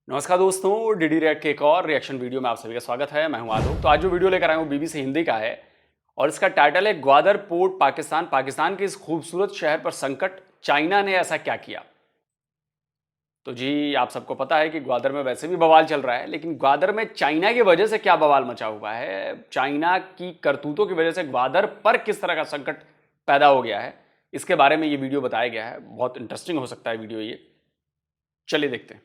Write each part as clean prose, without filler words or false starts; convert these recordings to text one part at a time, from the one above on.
नमस्कार दोस्तों, DD react के एक और रिएक्शन वीडियो में आप सभी का स्वागत है। मैं हूं आलोक। तो आज जो वीडियो लेकर आया हूं बीबीसी हिंदी का है और इसका टाइटल है ग्वादर पोर्ट पाकिस्तान के इस खूबसूरत शहर पर संकट, चाइना ने ऐसा क्या किया। तो जी, आप सबको पता है कि ग्वादर में वैसे भी बवाल चल रहा है, लेकिन ग्वादर में चाइना की वजह से क्या बवाल मचा हुआ है, चाइना की करतूतों की वजह से ग्वादर पर किस तरह का संकट पैदा हो गया है, इसके बारे में ये वीडियो बताया गया है। बहुत इंटरेस्टिंग हो सकता है वीडियो ये। चलिए देखते हैं।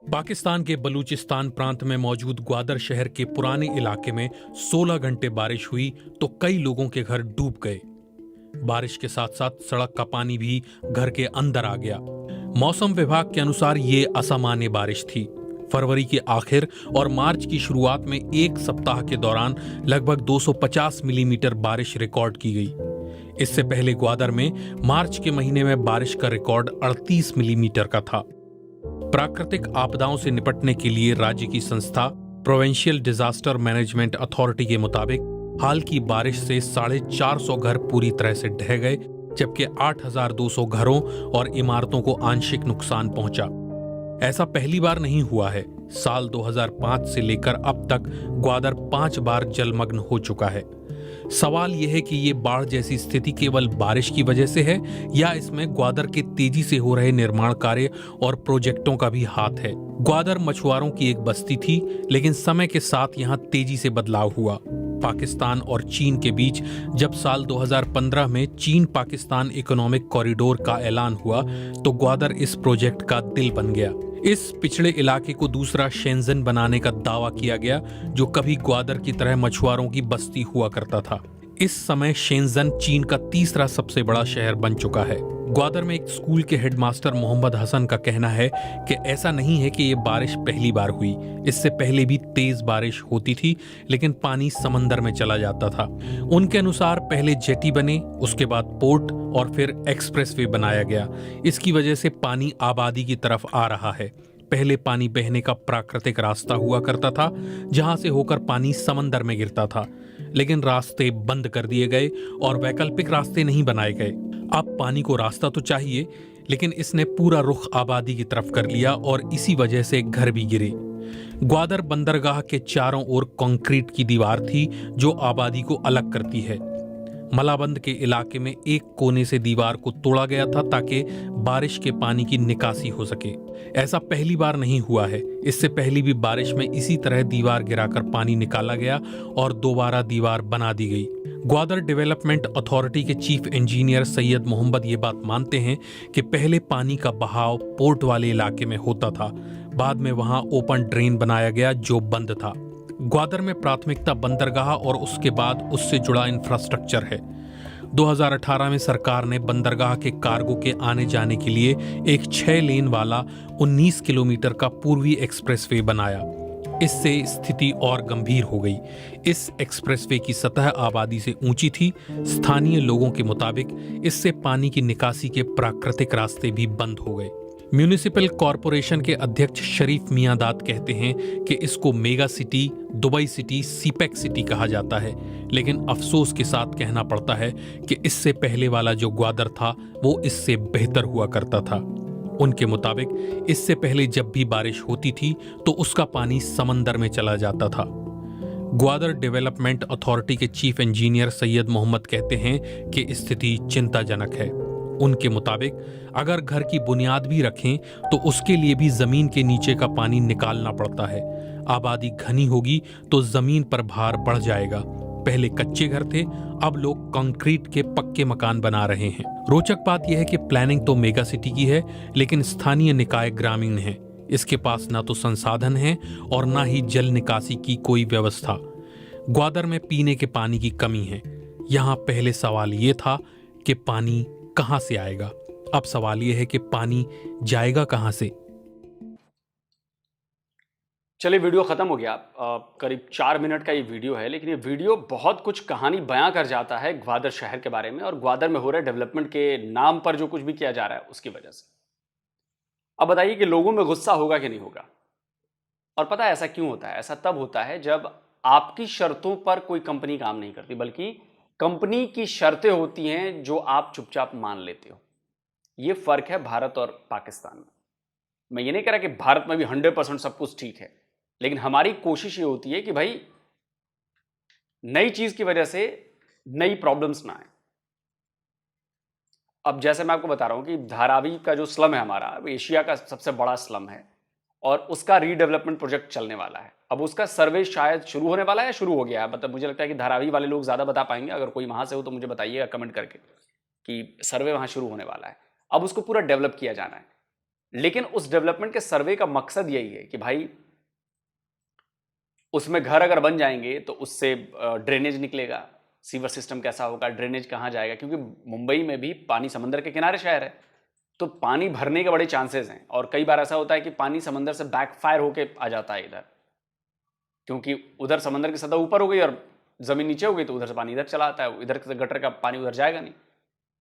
पाकिस्तान के बलूचिस्तान प्रांत में मौजूद ग्वादर शहर के पुराने इलाके में 16 घंटे बारिश हुई तो कई लोगों के घर डूब गए। बारिश के साथ साथ सड़क का पानी भी घर के अंदर आ गया। मौसम विभाग के अनुसार ये असामान्य बारिश थी। फरवरी के आखिर और मार्च की शुरुआत में एक सप्ताह के दौरान लगभग 250 मिलीमीटर बारिश रिकॉर्ड की गई। इससे पहले ग्वादर में मार्च के महीने में बारिश का रिकॉर्ड 38 मिलीमीटर का था। प्राकृतिक आपदाओं से निपटने के लिए राज्य की संस्था प्रोविंशियल डिजास्टर मैनेजमेंट अथॉरिटी के मुताबिक हाल की बारिश से 450 घर पूरी तरह से ढह गए, जबकि 8,200 घरों और इमारतों को आंशिक नुकसान पहुंचा। ऐसा पहली बार नहीं हुआ है। साल 2005 से लेकर अब तक ग्वादर 5 बार जलमग्न हो चुका है। सवाल यह है कि ये बाढ़ जैसी स्थिति केवल बारिश की वजह से है या इसमें ग्वादर के तेजी से हो रहे निर्माण कार्य और प्रोजेक्टों का भी हाथ है। ग्वादर मछुआरों की एक बस्ती थी, लेकिन समय के साथ यहाँ तेजी से बदलाव हुआ। पाकिस्तान और चीन के बीच जब साल 2015 में चीन पाकिस्तान इकोनॉमिक कॉरिडोर का ऐलान हुआ तो ग्वादर इस प्रोजेक्ट का दिल बन गया। इस पिछड़े इलाके को दूसरा शेंजन बनाने का दावा किया गया, जो कभी ग्वादर की तरह मछुआरों की बस्ती हुआ करता था। इस समय शेंजन चीन का तीसरा सबसे बड़ा शहर बन चुका है। ग्वादर में एक स्कूल के हेडमास्टर मोहम्मद हसन का कहना है कि ऐसा नहीं है कि ये बारिश पहली बार हुई। इससे पहले भी तेज बारिश होती थी, लेकिन पानी समंदर में चला जाता था। उनके अनुसार पहले जेटी बने, उसके बाद पोर्ट और फिर एक्सप्रेसवे बनाया गया। इसकी वजह से पानी आबादी की तरफ आ रहा है। पहले पानी बहने का प्राकृतिक रास्ता हुआ करता था, जहां से होकर पानी समंदर में गिरता था, लेकिन रास्ते बंद कर दिए गए और वैकल्पिक रास्ते नहीं बनाए गए। अब पानी को रास्ता तो चाहिए, लेकिन इसने पूरा रुख आबादी की तरफ कर लिया और इसी वजह से घर भी गिरे। ग्वादर बंदरगाह के चारों ओर कंक्रीट की दीवार थी जो आबादी को अलग करती है। मलाबंद के इलाके में एक कोने से दीवार को तोड़ा गया था ताकि बारिश के पानी की निकासी हो सके। ऐसा पहली बार नहीं हुआ है। इससे पहले भी बारिश में इसी तरह दीवार गिराकर पानी निकाला गया और दोबारा दीवार बना दी गई। ग्वादर डेवलपमेंट अथॉरिटी के चीफ इंजीनियर सैयद मोहम्मद ये बात मानते हैं कि पहले पानी का बहाव पोर्ट वाले इलाके में होता था, बाद में वहां ओपन ड्रेन बनाया गया जो बंद था। ग्वादर में प्राथमिकता बंदरगाह और उसके बाद उससे जुड़ा इंफ्रास्ट्रक्चर है। 2018 में सरकार ने बंदरगाह के कार्गो के आने जाने के लिए एक 6 लेन वाला 19 किलोमीटर का पूर्वी एक्सप्रेसवे बनाया। इससे स्थिति और गंभीर हो गई। इस एक्सप्रेसवे की सतह आबादी से ऊंची थी। स्थानीय लोगों के मुताबिक इससे पानी की निकासी के प्राकृतिक रास्ते भी बंद हो गए। म्यूनिसिपल कॉरपोरेशन के अध्यक्ष शरीफ मियांदाद कहते हैं कि इसको mega city, Dubai city, CPEC city कहा जाता है, लेकिन अफसोस के साथ कहना पड़ता है कि इससे पहले वाला जो ग्वादर था वो इससे बेहतर हुआ करता था। उनके मुताबिक इससे पहले जब भी बारिश होती थी तो उसका पानी समंदर में चला जाता था। ग्वादर डेवलपमेंट अथॉरिटी के चीफ इंजीनियर सैयद मोहम्मद कहते हैं कि स्थिति चिंताजनक है। उनके मुताबिक अगर घर की बुनियाद भी रखें तो उसके लिए भी जमीन के नीचे का पानी निकालना पड़ता है। आबादी घनी होगी तो जमीन पर भार बढ़ जाएगा। पहले कच्चे घर थे, अब लोग कंक्रीट के पक्के मकान बना रहे हैं। रोचक बात यह है कि प्लानिंग तो मेगा सिटी की है, लेकिन स्थानीय निकाय ग्रामीण है। इसके पास ना तो संसाधन है और ना ही जल निकासी की कोई व्यवस्था। ग्वादर में पीने के पानी की कमी है। यहाँ पहले सवाल ये था कि पानी कहां से आएगा, अब सवाल यह है कि पानी जाएगा कहां से। चलिए, वीडियो खत्म हो गया। करीब 4 मिनट का ये वीडियो है, लेकिन ये वीडियो बहुत कुछ कहानी बयां कर जाता है ग्वादर शहर के बारे में और ग्वादर में हो रहे डेवलपमेंट के नाम पर जो कुछ भी किया जा रहा है उसकी वजह से। अब बताइए कि लोगों में गुस्सा होगा कि नहीं होगा। और पता है ऐसा क्यों होता है? ऐसा तब होता है जब आपकी शर्तों पर कोई कंपनी काम नहीं करती, बल्कि कंपनी की शर्तें होती हैं जो आप चुपचाप मान लेते हो। ये फर्क है भारत और पाकिस्तान में। मैं ये नहीं कह रहा कि भारत में भी 100% सब कुछ ठीक है, लेकिन हमारी कोशिश ये होती है कि भाई नई चीज की वजह से नई प्रॉब्लम्स ना आए। अब जैसे मैं आपको बता रहा हूं कि धारावी का जो स्लम है हमारा, वो एशिया का सबसे बड़ा स्लम है और उसका रीडेवलपमेंट प्रोजेक्ट चलने वाला है। अब उसका सर्वे शायद शुरू होने वाला है या शुरू हो गया है, मतलब मुझे लगता है कि धारावी वाले लोग ज्यादा बता पाएंगे। अगर कोई वहां से हो तो मुझे बताइएगा कमेंट करके कि सर्वे वहां शुरू होने वाला है। अब उसको पूरा डेवलप किया जाना है, लेकिन उस डेवलपमेंट के सर्वे का मकसद यही है कि भाई उसमें घर अगर बन जाएंगे तो उससे ड्रेनेज निकलेगा, सीवर सिस्टम कैसा होगा, ड्रेनेज कहाँ जाएगा, क्योंकि मुंबई में भी पानी समंदर के किनारे शहर है, तो पानी भरने के बड़े चांसेस हैं। और कई बार ऐसा होता है कि पानी समंदर से बैकफायर होके आ जाता है इधर, क्योंकि उधर समंदर की सतह ऊपर हो गई और जमीन नीचे हो गई, तो उधर से पानी इधर चला आता है, इधर से गटर का पानी उधर जाएगा नहीं।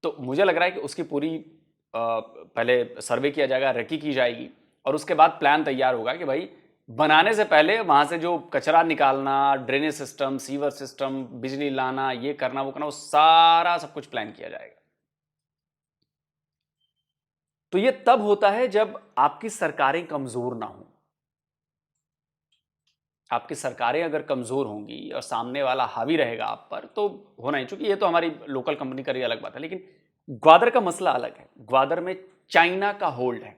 तो मुझे लग रहा है कि उसकी पूरी पहले सर्वे किया जाएगा, रेकी की जाएगी और उसके बाद प्लान तैयार होगा कि भाई बनाने से पहले वहां से जो कचरा निकालना, ड्रेनेज सिस्टम, सीवर सिस्टम, बिजली लाना, ये करना वो करना, वो सारा सब कुछ प्लान किया जाएगा। तो ये तब होता है जब आपकी सरकारें कमजोर ना हो। आपकी सरकारें अगर कमजोर होंगी और सामने वाला हावी रहेगा आप पर, तो होना ही, चूंकि ये तो हमारी लोकल कंपनी का अलग बात है। लेकिन ग्वादर का मसला अलग है। ग्वादर में चाइना का होल्ड है,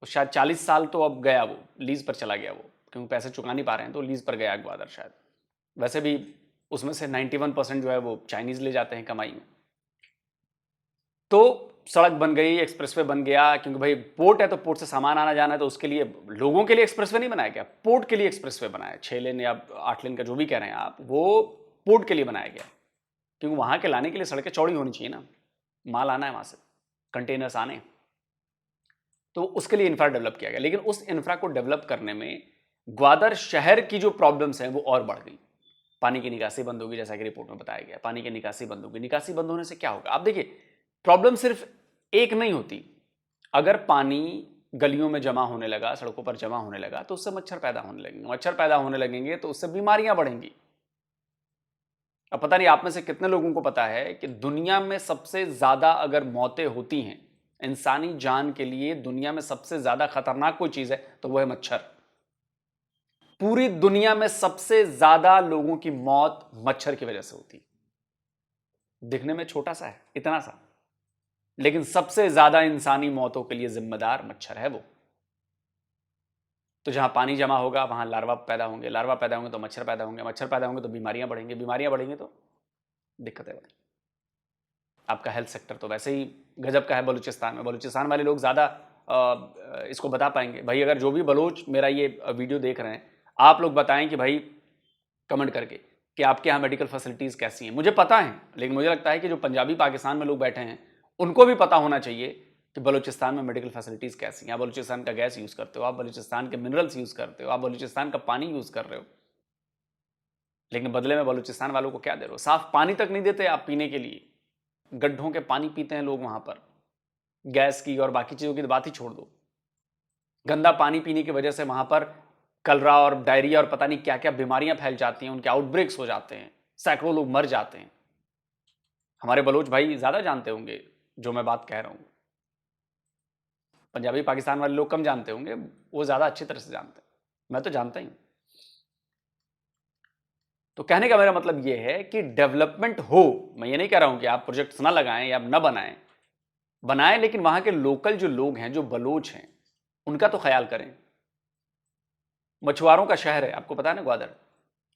तो शायद 40 साल तो अब गया, वो लीज पर चला गया, वो क्योंकि पैसे चुका नहीं पा रहे हैं तो लीज पर गया ग्वादर शायद। वैसे भी उसमें से 91% जो है वो चाइनीज ले जाते हैं कमाई में। तो सड़क बन गई, एक्सप्रेसवे बन गया, क्योंकि भाई पोर्ट है तो पोर्ट से सामान आना जाना है, तो उसके लिए लोगों के लिए एक्सप्रेसवे नहीं बनाया गया, पोर्ट के लिए एक्सप्रेसवे बनाया। 6 लेन या 8 लेन का जो भी कह रहे हैं आप, वो पोर्ट के लिए बनाया गया, क्योंकि वहां के लाने के लिए सड़कें चौड़ी होनी चाहिए ना, माल आना है वहां से, कंटेनर्स आने हैं, तो उसके लिए इंफ्रा डेवलप किया गया। लेकिन उस इंफ्रा को डेवलप करने में ग्वादर शहर की जो प्रॉब्लम्स हैं वो और बढ़ गई। पानी की निकासी बंद होगी, जैसा कि रिपोर्ट में बताया गया, पानी की निकासी बंद होगी। निकासी बंद होने से क्या होगा? आप देखिए, प्रॉब्लम सिर्फ एक नहीं होती। अगर पानी गलियों में जमा होने लगा, सड़कों पर जमा होने लगा, तो उससे मच्छर पैदा होने लगेंगे। मच्छर पैदा होने लगेंगे तो उससे बीमारियां बढ़ेंगी। अब पता नहीं आप में से कितने लोगों को पता है कि दुनिया में सबसे ज्यादा अगर मौतें होती हैं इंसानी जान के लिए, दुनिया में सबसे ज्यादा खतरनाक कोई चीज है तो वह है मच्छर। पूरी दुनिया में सबसे ज्यादा लोगों की मौत मच्छर की वजह से होती। दिखने में छोटा सा है, इतना सा, लेकिन सबसे ज्यादा इंसानी मौतों के लिए जिम्मेदार मच्छर है वो। तो जहां पानी जमा होगा वहां लार्वा पैदा होंगे, लार्वा पैदा होंगे तो मच्छर पैदा होंगे, मच्छर पैदा होंगे तो बीमारियां बढ़ेंगी, बीमारियां बढ़ेंगी तो दिक्कतें बढ़ेंगी। आपका हेल्थ सेक्टर तो वैसे ही गजब का है बलूचिस्तान में। बलूचिस्तान वाले लोग ज़्यादा इसको बता पाएंगे। भाई अगर जो भी बलोच मेरा ये वीडियो देख रहे हैं, आप लोग बताएं कि भाई कमेंट करके कि आपके यहाँ मेडिकल फैसिलिटीज़ कैसी हैं। मुझे पता है, लेकिन मुझे लगता है कि जो पंजाबी पाकिस्तान में लोग बैठे हैं उनको भी पता होना चाहिए कि बलूचिस्तान में मेडिकल फैसिलिटीज़ कैसी हैं। आप बलूचिस्तान का गैस यूज़ करते हो, आप बलूचिस्तान के मिनरल्स यूज़ करते हो, आप बलूचिस्तान का पानी यूज़ कर रहे हो, लेकिन बदले में बलूचिस्तान वालों को क्या दे रहे हो? साफ पानी तक नहीं देते आप पीने के लिए। गड्ढों के पानी पीते हैं लोग वहां पर। गैस की और बाकी चीजों की तो बात ही छोड़ दो। गंदा पानी पीने की वजह से वहां पर कलरा और डायरिया और पता नहीं क्या क्या बीमारियां फैल जाती हैं, उनके आउटब्रेक्स हो जाते हैं, सैकड़ों लोग मर जाते हैं। हमारे बलोच भाई ज्यादा जानते होंगे जो मैं बात कह रहा हूं। पंजाबी पाकिस्तान वाले लोग कम जानते होंगे, वो ज्यादा अच्छी तरह से जानते हैं, मैं तो जानता ही। तो कहने का मेरा मतलब यह है कि डेवलपमेंट हो। मैं ये नहीं कह रहा हूं कि आप प्रोजेक्ट्स ना लगाएं या ना बनाएं, लेकिन वहां के लोकल जो लोग हैं, जो बलोच हैं, उनका तो ख्याल करें। मछुआरों का शहर है, आपको पता है ना ग्वादर,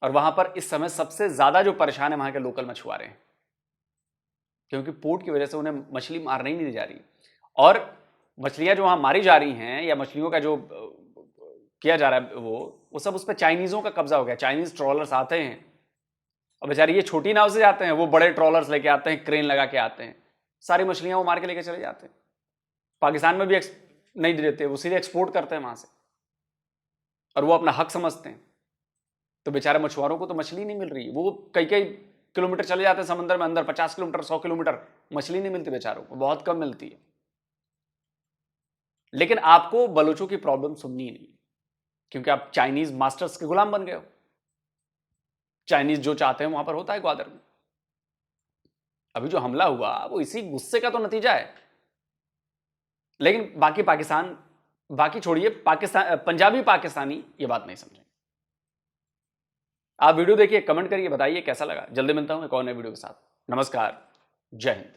और वहां पर इस समय सबसे ज्यादा जो परेशान है वहां के लोकल मछुआरे हैं, क्योंकि पोर्ट की वजह से उन्हें मछली मारने ही नहीं दी जा रही। और मछलियां जो वहां मारी जा रही हैं या मछलियों का जो किया जा रहा है वो सब उस पर चाइनीजों का कब्जा हो गया। चाइनीज ट्रॉलर्स आते हैं और बेचारे ये छोटी नाव से जाते हैं, वो बड़े ट्रॉलर्स लेके आते हैं, क्रेन लगा के आते हैं, सारी मछलियां वो मार के लेके चले जाते हैं। पाकिस्तान में भी नहीं देते, वो सीधे एक्सपोर्ट करते हैं वहां से, और वो अपना हक समझते हैं। तो बेचारे मछुआरों को तो मछली नहीं मिल रही। वो कई कई किलोमीटर चले जाते हैं समंदर में अंदर, 50 किलोमीटर 100 किलोमीटर, मछली नहीं मिलती बेचारों को, बहुत कम मिलती है। लेकिन आपको बलोचों की प्रॉब्लम सुननी ही नहीं, क्योंकि आप चाइनीज मास्टर्स के गुलाम बन गए हो। चाइनीज जो चाहते हैं वहां पर होता है ग्वादर में। अभी जो हमला हुआ वो इसी गुस्से का तो नतीजा है। लेकिन बाकी छोड़िए, पाकिस्तान, पंजाबी पाकिस्तानी ये बात नहीं समझेंगे। आप वीडियो देखिए, कमेंट करिए, बताइए कैसा लगा। जल्दी मिलता हूं एक और नए वीडियो के साथ। नमस्कार, जय हिंद।